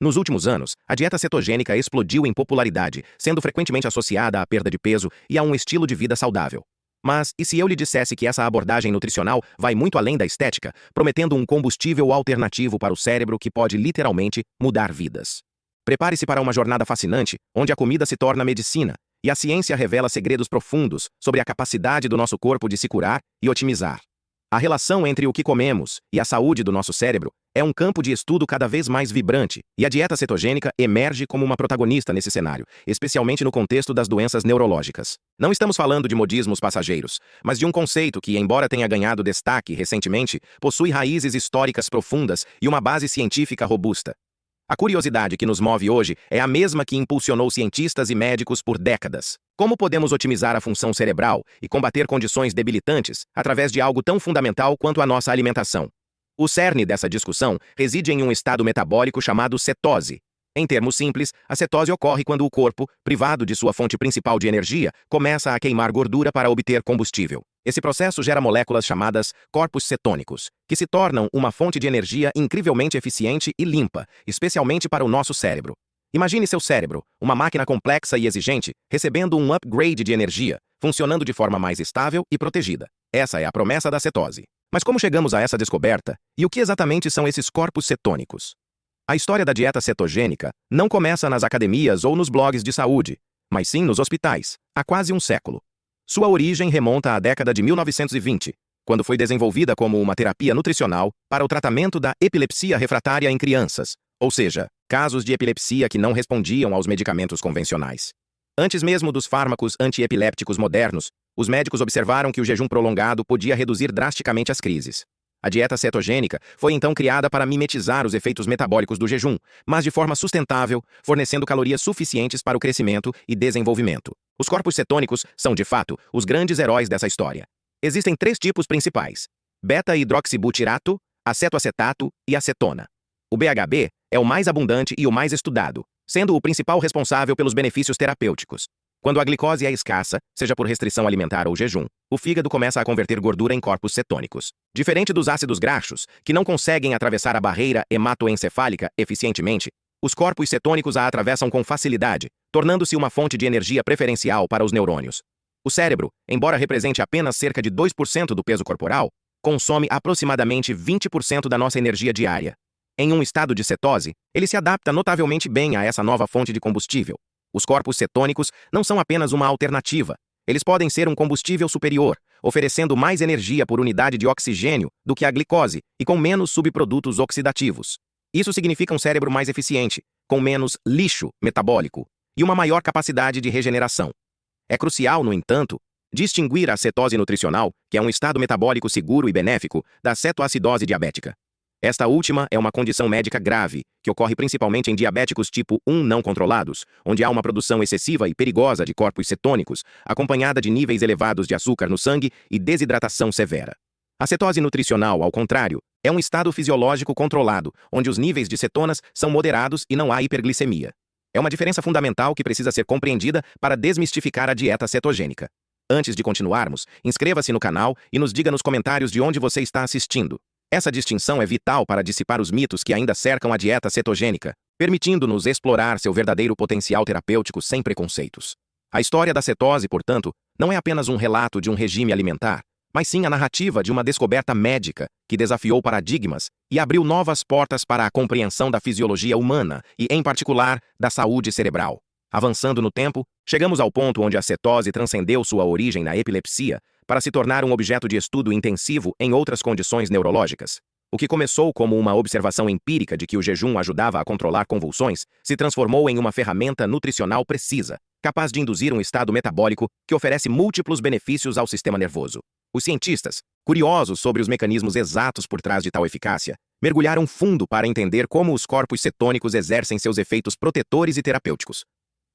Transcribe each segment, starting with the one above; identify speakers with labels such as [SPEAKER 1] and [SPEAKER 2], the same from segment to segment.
[SPEAKER 1] Nos últimos anos, a dieta cetogênica explodiu em popularidade, sendo frequentemente associada à perda de peso e a um estilo de vida saudável. Mas, e se eu lhe dissesse que essa abordagem nutricional vai muito além da estética, prometendo um combustível alternativo para o cérebro que pode literalmente mudar vidas? Prepare-se para uma jornada fascinante, onde a comida se torna medicina, e a ciência revela segredos profundos sobre a capacidade do nosso corpo de se curar e otimizar. A relação entre o que comemos e a saúde do nosso cérebro é um campo de estudo cada vez mais vibrante, e a dieta cetogênica emerge como uma protagonista nesse cenário, especialmente no contexto das doenças neurológicas. Não estamos falando de modismos passageiros, mas de um conceito que, embora tenha ganhado destaque recentemente, possui raízes históricas profundas e uma base científica robusta. A curiosidade que nos move hoje é a mesma que impulsionou cientistas e médicos por décadas. Como podemos otimizar a função cerebral e combater condições debilitantes através de algo tão fundamental quanto a nossa alimentação? O cerne dessa discussão reside em um estado metabólico chamado cetose. Em termos simples, a cetose ocorre quando o corpo, privado de sua fonte principal de energia, começa a queimar gordura para obter combustível. Esse processo gera moléculas chamadas corpos cetônicos, que se tornam uma fonte de energia incrivelmente eficiente e limpa, especialmente para o nosso cérebro. Imagine seu cérebro, uma máquina complexa e exigente, recebendo um upgrade de energia, funcionando de forma mais estável e protegida. Essa é a promessa da cetose. Mas como chegamos a essa descoberta? E o que exatamente são esses corpos cetônicos? A história da dieta cetogênica não começa nas academias ou nos blogs de saúde, mas sim nos hospitais, há quase um século. Sua origem remonta à década de 1920, quando foi desenvolvida como uma terapia nutricional para o tratamento da epilepsia refratária em crianças, ou seja, casos de epilepsia que não respondiam aos medicamentos convencionais. Antes mesmo dos fármacos antiepilépticos modernos, os médicos observaram que o jejum prolongado podia reduzir drasticamente as crises. A dieta cetogênica foi então criada para mimetizar os efeitos metabólicos do jejum, mas de forma sustentável, fornecendo calorias suficientes para o crescimento e desenvolvimento. Os corpos cetônicos são, de fato, os grandes heróis dessa história. Existem 3 tipos principais: beta-hidroxibutirato, acetoacetato e acetona. O BHB é o mais abundante e o mais estudado, sendo o principal responsável pelos benefícios terapêuticos. Quando a glicose é escassa, seja por restrição alimentar ou jejum, o fígado começa a converter gordura em corpos cetônicos. Diferente dos ácidos graxos, que não conseguem atravessar a barreira hematoencefálica eficientemente, os corpos cetônicos a atravessam com facilidade, tornando-se uma fonte de energia preferencial para os neurônios. O cérebro, embora represente apenas cerca de 2% do peso corporal, consome aproximadamente 20% da nossa energia diária. Em um estado de cetose, ele se adapta notavelmente bem a essa nova fonte de combustível. Os corpos cetônicos não são apenas uma alternativa. Eles podem ser um combustível superior, oferecendo mais energia por unidade de oxigênio do que a glicose e com menos subprodutos oxidativos. Isso significa um cérebro mais eficiente, com menos lixo metabólico e uma maior capacidade de regeneração. É crucial, no entanto, distinguir a cetose nutricional, que é um estado metabólico seguro e benéfico, da cetoacidose diabética. Esta última é uma condição médica grave, que ocorre principalmente em diabéticos tipo 1 não controlados, onde há uma produção excessiva e perigosa de corpos cetônicos, acompanhada de níveis elevados de açúcar no sangue e desidratação severa. A cetose nutricional, ao contrário, é um estado fisiológico controlado, onde os níveis de cetonas são moderados e não há hiperglicemia. É uma diferença fundamental que precisa ser compreendida para desmistificar a dieta cetogênica. Antes de continuarmos, inscreva-se no canal e nos diga nos comentários de onde você está assistindo. Essa distinção é vital para dissipar os mitos que ainda cercam a dieta cetogênica, permitindo-nos explorar seu verdadeiro potencial terapêutico sem preconceitos. A história da cetose, portanto, não é apenas um relato de um regime alimentar, mas sim a narrativa de uma descoberta médica que desafiou paradigmas e abriu novas portas para a compreensão da fisiologia humana e, em particular, da saúde cerebral. Avançando no tempo, chegamos ao ponto onde a cetose transcendeu sua origem na epilepsia para se tornar um objeto de estudo intensivo em outras condições neurológicas. O que começou como uma observação empírica de que o jejum ajudava a controlar convulsões, se transformou em uma ferramenta nutricional precisa, capaz de induzir um estado metabólico que oferece múltiplos benefícios ao sistema nervoso. Os cientistas, curiosos sobre os mecanismos exatos por trás de tal eficácia, mergulharam fundo para entender como os corpos cetônicos exercem seus efeitos protetores e terapêuticos.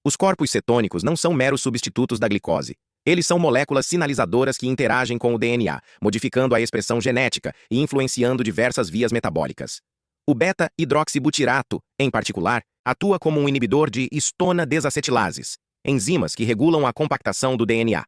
[SPEAKER 1] Os corpos cetônicos não são meros substitutos da glicose. Eles são moléculas sinalizadoras que interagem com o DNA, modificando a expressão genética e influenciando diversas vias metabólicas. O beta-hidroxibutirato, em particular, atua como um inibidor de histona desacetilases, enzimas que regulam a compactação do DNA.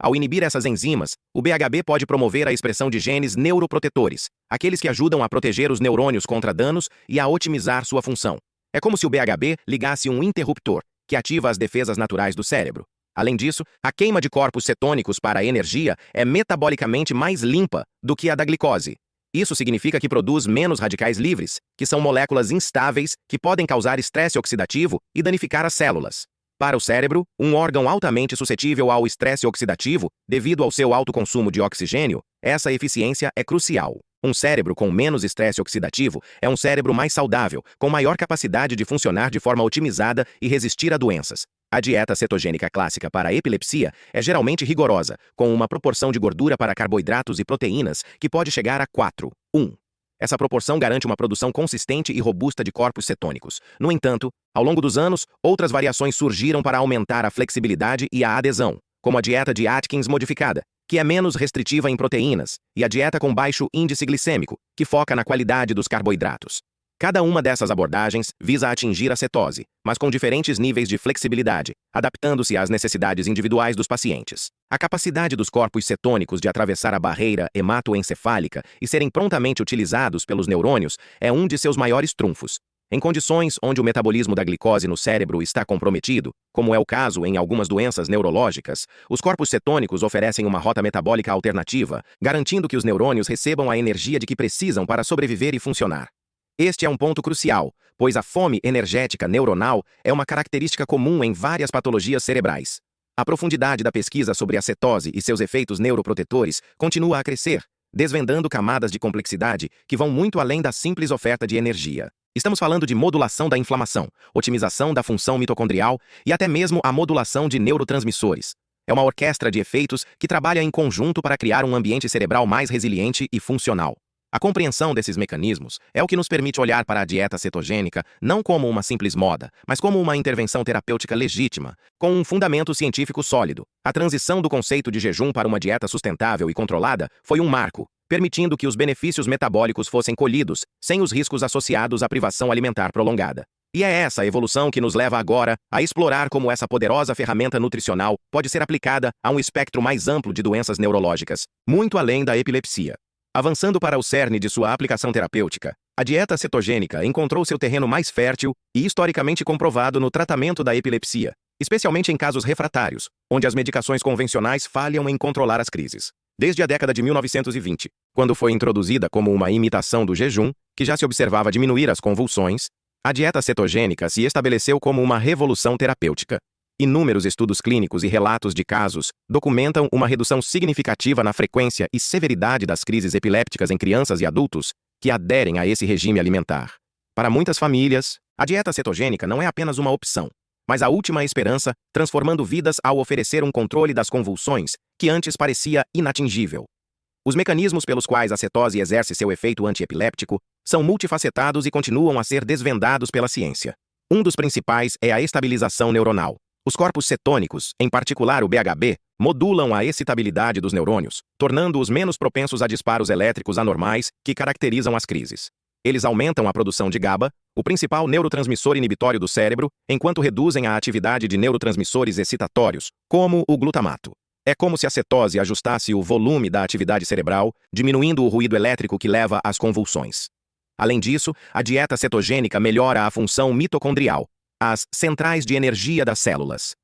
[SPEAKER 1] Ao inibir essas enzimas, o BHB pode promover a expressão de genes neuroprotetores, aqueles que ajudam a proteger os neurônios contra danos e a otimizar sua função. É como se o BHB ligasse um interruptor, que ativa as defesas naturais do cérebro. Além disso, a queima de corpos cetônicos para a energia é metabolicamente mais limpa do que a da glicose. Isso significa que produz menos radicais livres, que são moléculas instáveis que podem causar estresse oxidativo e danificar as células. Para o cérebro, um órgão altamente suscetível ao estresse oxidativo, devido ao seu alto consumo de oxigênio, essa eficiência é crucial. Um cérebro com menos estresse oxidativo é um cérebro mais saudável, com maior capacidade de funcionar de forma otimizada e resistir a doenças. A dieta cetogênica clássica para a epilepsia é geralmente rigorosa, com uma proporção de gordura para carboidratos e proteínas que pode chegar a 4:1. Essa proporção garante uma produção consistente e robusta de corpos cetônicos. No entanto, ao longo dos anos, outras variações surgiram para aumentar a flexibilidade e a adesão, como a dieta de Atkins modificada, que é menos restritiva em proteínas, e a dieta com baixo índice glicêmico, que foca na qualidade dos carboidratos. Cada uma dessas abordagens visa atingir a cetose, mas com diferentes níveis de flexibilidade, adaptando-se às necessidades individuais dos pacientes. A capacidade dos corpos cetônicos de atravessar a barreira hematoencefálica e serem prontamente utilizados pelos neurônios é um de seus maiores trunfos. Em condições onde o metabolismo da glicose no cérebro está comprometido, como é o caso em algumas doenças neurológicas, os corpos cetônicos oferecem uma rota metabólica alternativa, garantindo que os neurônios recebam a energia de que precisam para sobreviver e funcionar. Este é um ponto crucial, pois a fome energética neuronal é uma característica comum em várias patologias cerebrais. A profundidade da pesquisa sobre a cetose e seus efeitos neuroprotetores continua a crescer, desvendando camadas de complexidade que vão muito além da simples oferta de energia. Estamos falando de modulação da inflamação, otimização da função mitocondrial e até mesmo a modulação de neurotransmissores. É uma orquestra de efeitos que trabalha em conjunto para criar um ambiente cerebral mais resiliente e funcional. A compreensão desses mecanismos é o que nos permite olhar para a dieta cetogênica não como uma simples moda, mas como uma intervenção terapêutica legítima, com um fundamento científico sólido. A transição do conceito de jejum para uma dieta sustentável e controlada foi um marco, permitindo que os benefícios metabólicos fossem colhidos, sem os riscos associados à privação alimentar prolongada. E é essa evolução que nos leva agora a explorar como essa poderosa ferramenta nutricional pode ser aplicada a um espectro mais amplo de doenças neurológicas, muito além da epilepsia. Avançando para o cerne de sua aplicação terapêutica, a dieta cetogênica encontrou seu terreno mais fértil e historicamente comprovado no tratamento da epilepsia, especialmente em casos refratários, onde as medicações convencionais falham em controlar as crises. Desde a década de 1920, quando foi introduzida como uma imitação do jejum, que já se observava diminuir as convulsões, a dieta cetogênica se estabeleceu como uma revolução terapêutica. Inúmeros estudos clínicos e relatos de casos documentam uma redução significativa na frequência e severidade das crises epilépticas em crianças e adultos que aderem a esse regime alimentar. Para muitas famílias, a dieta cetogênica não é apenas uma opção, mas a última esperança, transformando vidas ao oferecer um controle das convulsões que antes parecia inatingível. Os mecanismos pelos quais a cetose exerce seu efeito antiepiléptico são multifacetados e continuam a ser desvendados pela ciência. Um dos principais é a estabilização neuronal. Os corpos cetônicos, em particular o BHB, modulam a excitabilidade dos neurônios, tornando-os menos propensos a disparos elétricos anormais que caracterizam as crises. Eles aumentam a produção de GABA, o principal neurotransmissor inibitório do cérebro, enquanto reduzem a atividade de neurotransmissores excitatórios, como o glutamato. É como se a cetose ajustasse o volume da atividade cerebral, diminuindo o ruído elétrico que leva às convulsões. Além disso, a dieta cetogênica melhora a função mitocondrial, as centrais de energia das células.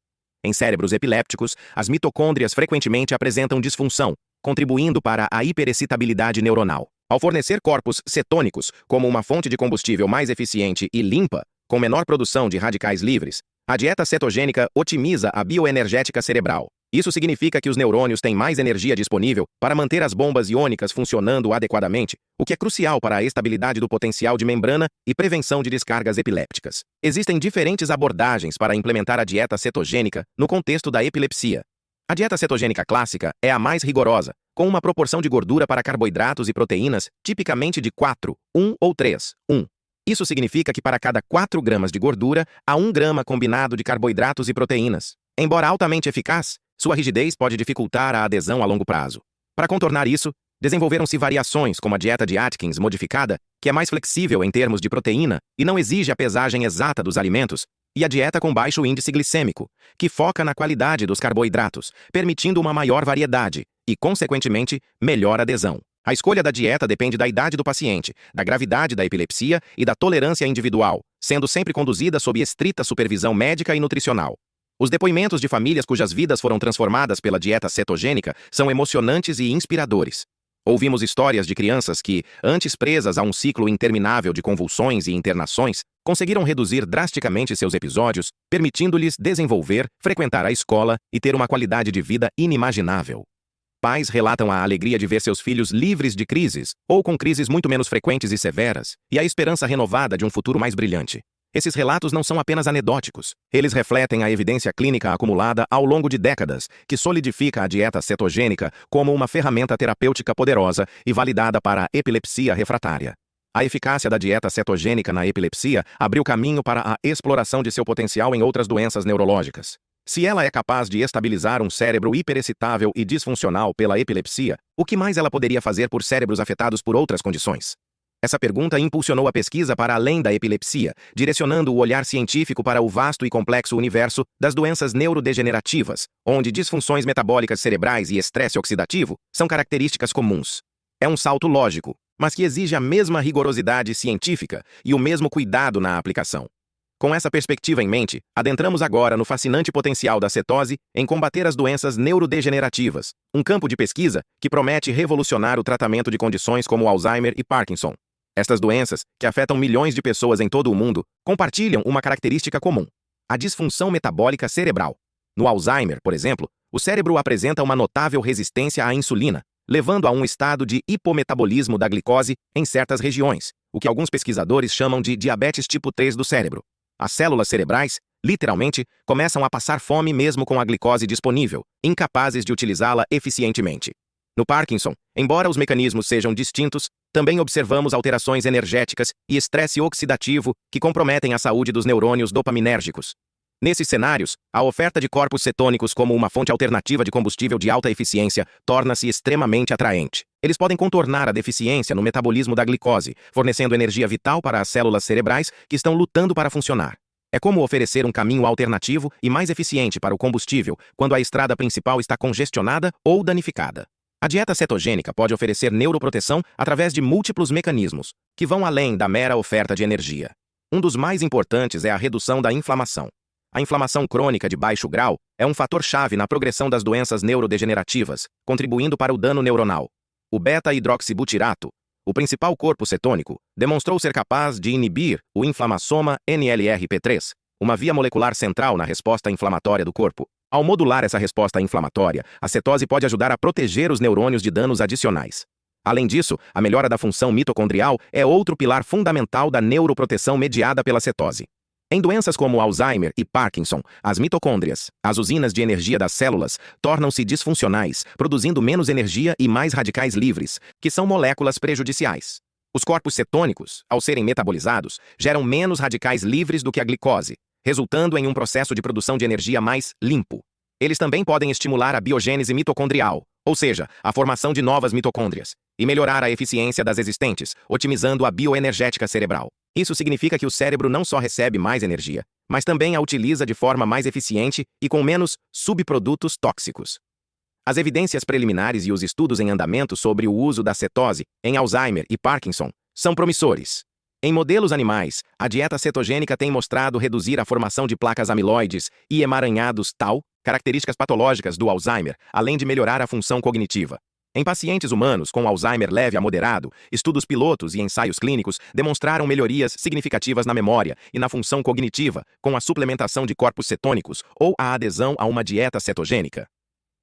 [SPEAKER 1] Em cérebros epilépticos, as mitocôndrias frequentemente apresentam disfunção, contribuindo para a hiperexcitabilidade neuronal. Ao fornecer corpos cetônicos como uma fonte de combustível mais eficiente e limpa, com menor produção de radicais livres, a dieta cetogênica otimiza a bioenergética cerebral. Isso significa que os neurônios têm mais energia disponível para manter as bombas iônicas funcionando adequadamente, o que é crucial para a estabilidade do potencial de membrana e prevenção de descargas epilépticas. Existem diferentes abordagens para implementar a dieta cetogênica no contexto da epilepsia. A dieta cetogênica clássica é a mais rigorosa, com uma proporção de gordura para carboidratos e proteínas tipicamente de 4:1 ou 3:1. Isso significa que para cada 4 gramas de gordura, há 1 grama combinado de carboidratos e proteínas. Embora altamente eficaz, sua rigidez pode dificultar a adesão a longo prazo. Para contornar isso, desenvolveram-se variações como a dieta de Atkins modificada, que é mais flexível em termos de proteína e não exige a pesagem exata dos alimentos, e a dieta com baixo índice glicêmico, que foca na qualidade dos carboidratos, permitindo uma maior variedade e, consequentemente, melhor adesão. A escolha da dieta depende da idade do paciente, da gravidade da epilepsia e da tolerância individual, sendo sempre conduzida sob estrita supervisão médica e nutricional. Os depoimentos de famílias cujas vidas foram transformadas pela dieta cetogênica são emocionantes e inspiradores. Ouvimos histórias de crianças que, antes presas a um ciclo interminável de convulsões e internações, conseguiram reduzir drasticamente seus episódios, permitindo-lhes desenvolver, frequentar a escola e ter uma qualidade de vida inimaginável. Pais relatam a alegria de ver seus filhos livres de crises, ou com crises muito menos frequentes e severas, e a esperança renovada de um futuro mais brilhante. Esses relatos não são apenas anedóticos. Eles refletem a evidência clínica acumulada ao longo de décadas, que solidifica a dieta cetogênica como uma ferramenta terapêutica poderosa e validada para a epilepsia refratária. A eficácia da dieta cetogênica na epilepsia abriu caminho para a exploração de seu potencial em outras doenças neurológicas. Se ela é capaz de estabilizar um cérebro hiperexcitável e disfuncional pela epilepsia, o que mais ela poderia fazer por cérebros afetados por outras condições? Essa pergunta impulsionou a pesquisa para além da epilepsia, direcionando o olhar científico para o vasto e complexo universo das doenças neurodegenerativas, onde disfunções metabólicas cerebrais e estresse oxidativo são características comuns. É um salto lógico, mas que exige a mesma rigorosidade científica e o mesmo cuidado na aplicação. Com essa perspectiva em mente, adentramos agora no fascinante potencial da cetose em combater as doenças neurodegenerativas, um campo de pesquisa que promete revolucionar o tratamento de condições como Alzheimer e Parkinson. Estas doenças, que afetam milhões de pessoas em todo o mundo, compartilham uma característica comum: a disfunção metabólica cerebral. No Alzheimer, por exemplo, o cérebro apresenta uma notável resistência à insulina, levando a um estado de hipometabolismo da glicose em certas regiões, o que alguns pesquisadores chamam de diabetes tipo 3 do cérebro. As células cerebrais, literalmente, começam a passar fome mesmo com a glicose disponível, incapazes de utilizá-la eficientemente. No Parkinson, embora os mecanismos sejam distintos, também observamos alterações energéticas e estresse oxidativo que comprometem a saúde dos neurônios dopaminérgicos. Nesses cenários, a oferta de corpos cetônicos como uma fonte alternativa de combustível de alta eficiência torna-se extremamente atraente. Eles podem contornar a deficiência no metabolismo da glicose, fornecendo energia vital para as células cerebrais que estão lutando para funcionar. É como oferecer um caminho alternativo e mais eficiente para o combustível quando a estrada principal está congestionada ou danificada. A dieta cetogênica pode oferecer neuroproteção através de múltiplos mecanismos, que vão além da mera oferta de energia. Um dos mais importantes é a redução da inflamação. A inflamação crônica de baixo grau é um fator-chave na progressão das doenças neurodegenerativas, contribuindo para o dano neuronal. O beta-hidroxibutirato, o principal corpo cetônico, demonstrou ser capaz de inibir o inflamassoma NLRP3, uma via molecular central na resposta inflamatória do corpo. Ao modular essa resposta inflamatória, a cetose pode ajudar a proteger os neurônios de danos adicionais. Além disso, a melhora da função mitocondrial é outro pilar fundamental da neuroproteção mediada pela cetose. Em doenças como Alzheimer e Parkinson, as mitocôndrias, as usinas de energia das células, tornam-se disfuncionais, produzindo menos energia e mais radicais livres, que são moléculas prejudiciais. Os corpos cetônicos, ao serem metabolizados, geram menos radicais livres do que a glicose, resultando em um processo de produção de energia mais limpo. Eles também podem estimular a biogênese mitocondrial, ou seja, a formação de novas mitocôndrias, e melhorar a eficiência das existentes, otimizando a bioenergética cerebral. Isso significa que o cérebro não só recebe mais energia, mas também a utiliza de forma mais eficiente e com menos subprodutos tóxicos. As evidências preliminares e os estudos em andamento sobre o uso da cetose em Alzheimer e Parkinson são promissores. Em modelos animais, a dieta cetogênica tem mostrado reduzir a formação de placas amiloides e emaranhados tau, características patológicas do Alzheimer, além de melhorar a função cognitiva. Em pacientes humanos com Alzheimer leve a moderado, estudos pilotos e ensaios clínicos demonstraram melhorias significativas na memória e na função cognitiva com a suplementação de corpos cetônicos ou a adesão a uma dieta cetogênica.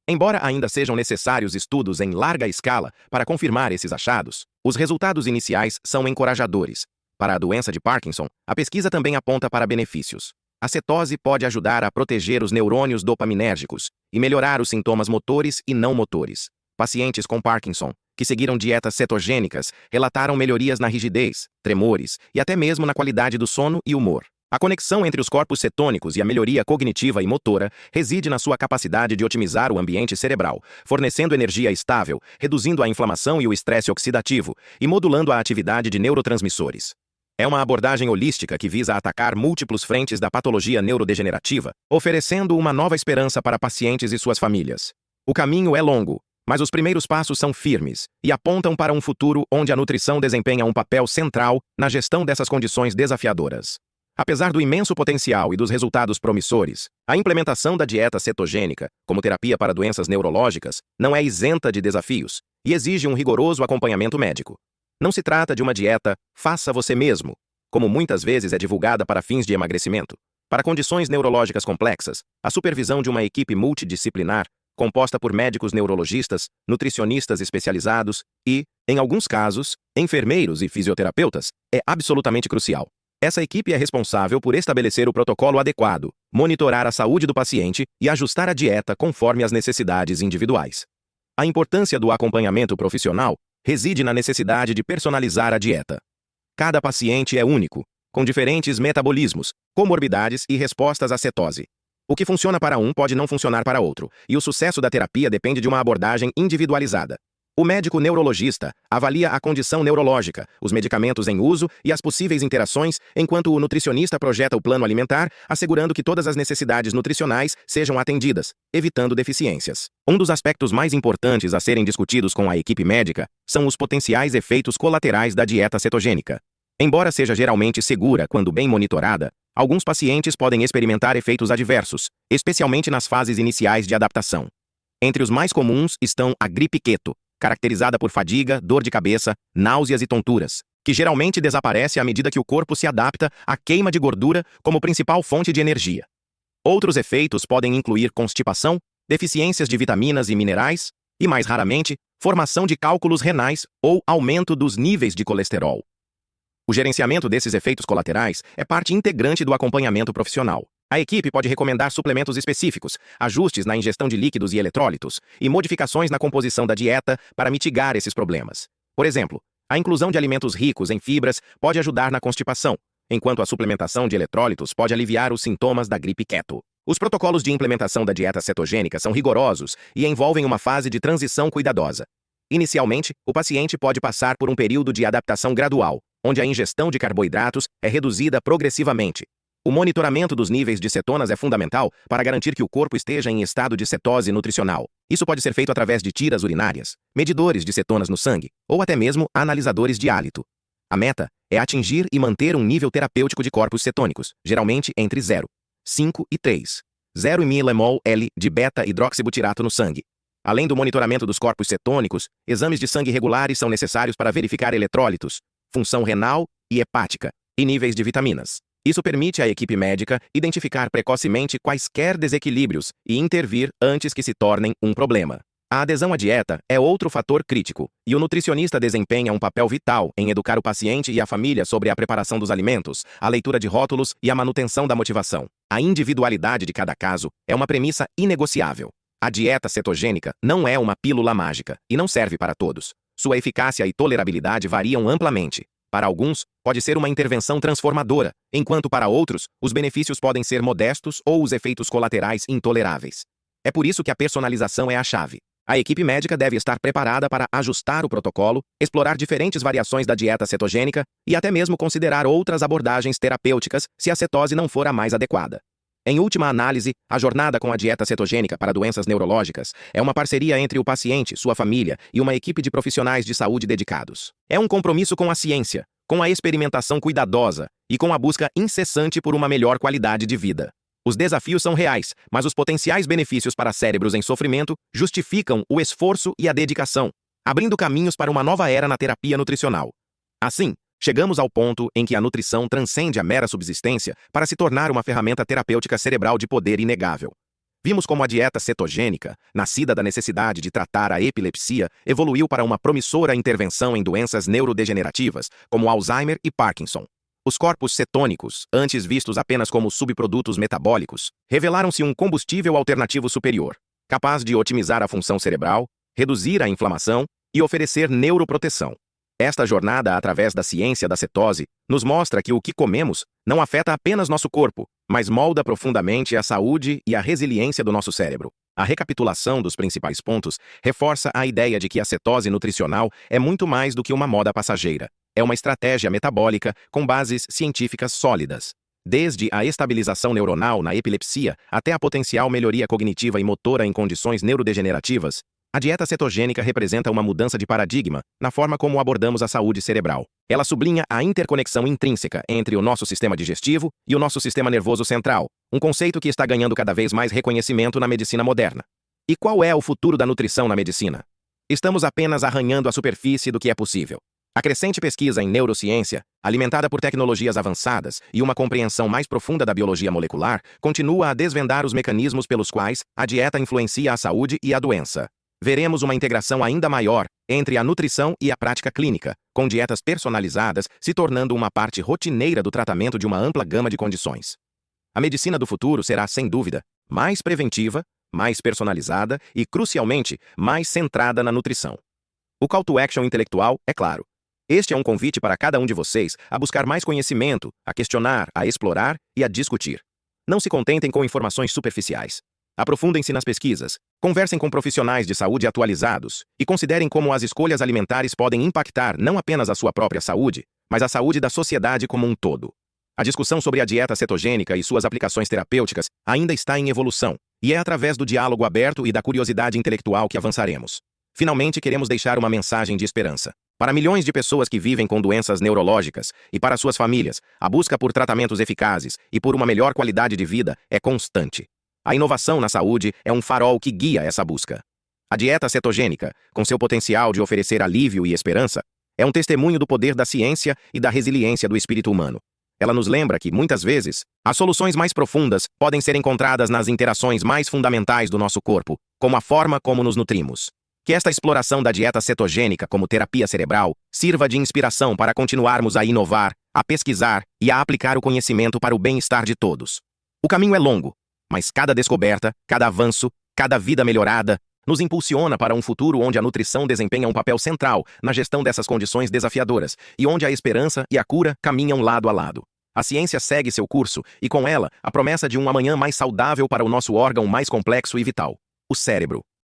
[SPEAKER 1] Embora ainda sejam necessários estudos em larga escala para confirmar esses achados, os resultados iniciais são encorajadores. Para a doença de Parkinson, a pesquisa também aponta para benefícios. A cetose pode ajudar a proteger os neurônios dopaminérgicos e melhorar os sintomas motores e não motores. Pacientes com Parkinson, que seguiram dietas cetogênicas, relataram melhorias na rigidez, tremores e até mesmo na qualidade do sono e humor. A conexão entre os corpos cetônicos e a melhoria cognitiva e motora reside na sua capacidade de otimizar o ambiente cerebral, fornecendo energia estável, reduzindo a inflamação e o estresse oxidativo e modulando a atividade de neurotransmissores. É uma abordagem holística que visa atacar múltiplos frentes da patologia neurodegenerativa, oferecendo uma nova esperança para pacientes e suas famílias. O caminho é longo, mas os primeiros passos são firmes e apontam para um futuro onde a nutrição desempenha um papel central na gestão dessas condições desafiadoras. Apesar do imenso potencial e dos resultados promissores, a implementação da dieta cetogênica, como terapia para doenças neurológicas, não é isenta de desafios e exige um rigoroso acompanhamento médico. Não se trata de uma dieta faça você mesmo, como muitas vezes é divulgada para fins de emagrecimento. Para condições neurológicas complexas, a supervisão de uma equipe multidisciplinar, composta por médicos neurologistas, nutricionistas especializados e, em alguns casos, enfermeiros e fisioterapeutas, é absolutamente crucial. Essa equipe é responsável por estabelecer o protocolo adequado, monitorar a saúde do paciente e ajustar a dieta conforme as necessidades individuais. A importância do acompanhamento profissional reside na necessidade de personalizar a dieta. Cada paciente é único, com diferentes metabolismos, comorbidades e respostas à cetose. O que funciona para um pode não funcionar para outro, e o sucesso da terapia depende de uma abordagem individualizada. O médico neurologista avalia a condição neurológica, os medicamentos em uso e as possíveis interações, enquanto o nutricionista projeta o plano alimentar, assegurando que todas as necessidades nutricionais sejam atendidas, evitando deficiências. Um dos aspectos mais importantes a serem discutidos com a equipe médica são os potenciais efeitos colaterais da dieta cetogênica. Embora seja geralmente segura quando bem monitorada, alguns pacientes podem experimentar efeitos adversos, especialmente nas fases iniciais de adaptação. Entre os mais comuns estão a gripe keto, caracterizada por fadiga, dor de cabeça, náuseas e tonturas, que geralmente desaparece à medida que o corpo se adapta à queima de gordura como principal fonte de energia. Outros efeitos podem incluir constipação, deficiências de vitaminas e minerais, e mais raramente, formação de cálculos renais ou aumento dos níveis de colesterol. O gerenciamento desses efeitos colaterais é parte integrante do acompanhamento profissional. A equipe pode recomendar suplementos específicos, ajustes na ingestão de líquidos e eletrólitos e modificações na composição da dieta para mitigar esses problemas. Por exemplo, a inclusão de alimentos ricos em fibras pode ajudar na constipação, enquanto a suplementação de eletrólitos pode aliviar os sintomas da gripe keto. Os protocolos de implementação da dieta cetogênica são rigorosos e envolvem uma fase de transição cuidadosa. Inicialmente, o paciente pode passar por um período de adaptação gradual, onde a ingestão de carboidratos é reduzida progressivamente. O monitoramento dos níveis de cetonas é fundamental para garantir que o corpo esteja em estado de cetose nutricional. Isso pode ser feito através de tiras urinárias, medidores de cetonas no sangue, ou até mesmo analisadores de hálito. A meta é atingir e manter um nível terapêutico de corpos cetônicos, geralmente entre 0,5 e 3,0 mmol/L de beta-hidroxibutirato no sangue. Além do monitoramento dos corpos cetônicos, exames de sangue regulares são necessários para verificar eletrólitos, função renal e hepática, e níveis de vitaminas. Isso permite à equipe médica identificar precocemente quaisquer desequilíbrios e intervir antes que se tornem um problema. A adesão à dieta é outro fator crítico, e o nutricionista desempenha um papel vital em educar o paciente e a família sobre a preparação dos alimentos, a leitura de rótulos e a manutenção da motivação. A individualidade de cada caso é uma premissa inegociável. A dieta cetogênica não é uma pílula mágica e não serve para todos. Sua eficácia e tolerabilidade variam amplamente. Para alguns, pode ser uma intervenção transformadora, enquanto para outros, os benefícios podem ser modestos ou os efeitos colaterais intoleráveis. É por isso que a personalização é a chave. A equipe médica deve estar preparada para ajustar o protocolo, explorar diferentes variações da dieta cetogênica e até mesmo considerar outras abordagens terapêuticas se a cetose não for a mais adequada. Em última análise, a jornada com a dieta cetogênica para doenças neurológicas é uma parceria entre o paciente, sua família e uma equipe de profissionais de saúde dedicados. É um compromisso com a ciência, com a experimentação cuidadosa e com a busca incessante por uma melhor qualidade de vida. Os desafios são reais, mas os potenciais benefícios para cérebros em sofrimento justificam o esforço e a dedicação, abrindo caminhos para uma nova era na terapia nutricional. Assim, chegamos ao ponto em que a nutrição transcende a mera subsistência para se tornar uma ferramenta terapêutica cerebral de poder inegável. Vimos como a dieta cetogênica, nascida da necessidade de tratar a epilepsia, evoluiu para uma promissora intervenção em doenças neurodegenerativas, como Alzheimer e Parkinson. Os corpos cetônicos, antes vistos apenas como subprodutos metabólicos, revelaram-se um combustível alternativo superior, capaz de otimizar a função cerebral, reduzir a inflamação e oferecer neuroproteção. Esta jornada através da ciência da cetose nos mostra que o que comemos não afeta apenas nosso corpo, mas molda profundamente a saúde e a resiliência do nosso cérebro. A recapitulação dos principais pontos reforça a ideia de que a cetose nutricional é muito mais do que uma moda passageira. É uma estratégia metabólica com bases científicas sólidas. Desde a estabilização neuronal na epilepsia até a potencial melhoria cognitiva e motora em condições neurodegenerativas, A dieta cetogênica representa uma mudança de paradigma na forma como abordamos a saúde cerebral. Ela sublinha a interconexão intrínseca entre o nosso sistema digestivo e o nosso sistema nervoso central, um conceito que está ganhando cada vez mais reconhecimento na medicina moderna. E qual é o futuro da nutrição na medicina? Estamos apenas arranhando a superfície do que é possível. A crescente pesquisa em neurociência, alimentada por tecnologias avançadas e uma compreensão mais profunda da biologia molecular, continua a desvendar os mecanismos pelos quais a dieta influencia a saúde e a doença. Veremos uma integração ainda maior entre a nutrição e a prática clínica, com dietas personalizadas se tornando uma parte rotineira do tratamento de uma ampla gama de condições. A medicina do futuro será, sem dúvida, mais preventiva, mais personalizada e, crucialmente, mais centrada na nutrição. O call to action intelectual é claro. Este é um convite para cada um de vocês a buscar mais conhecimento, a questionar, a explorar e a discutir. Não se contentem com informações superficiais. Aprofundem-se nas pesquisas, conversem com profissionais de saúde atualizados e considerem como as escolhas alimentares podem impactar não apenas a sua própria saúde, mas a saúde da sociedade como um todo. A discussão sobre a dieta cetogênica e suas aplicações terapêuticas ainda está em evolução, e é através do diálogo aberto e da curiosidade intelectual que avançaremos. Finalmente, queremos deixar uma mensagem de esperança. Para milhões de pessoas que vivem com doenças neurológicas e para suas famílias, a busca por tratamentos eficazes e por uma melhor qualidade de vida é constante. A inovação na saúde é um farol que guia essa busca. A dieta cetogênica, com seu potencial de oferecer alívio e esperança, é um testemunho do poder da ciência e da resiliência do espírito humano. Ela nos lembra que, muitas vezes, as soluções mais profundas podem ser encontradas nas interações mais fundamentais do nosso corpo, como a forma como nos nutrimos. Que esta exploração da dieta cetogênica como terapia cerebral sirva de inspiração para continuarmos a inovar, a pesquisar e a aplicar o conhecimento para o bem-estar de todos. O caminho é longo, mas cada descoberta, cada avanço, cada vida melhorada, nos impulsiona para um futuro onde a nutrição desempenha um papel central na gestão dessas condições desafiadoras e onde a esperança e a cura caminham lado a lado. A ciência segue seu curso e, com ela, a promessa de um amanhã mais saudável para o nosso órgão mais complexo e vital, o cérebro.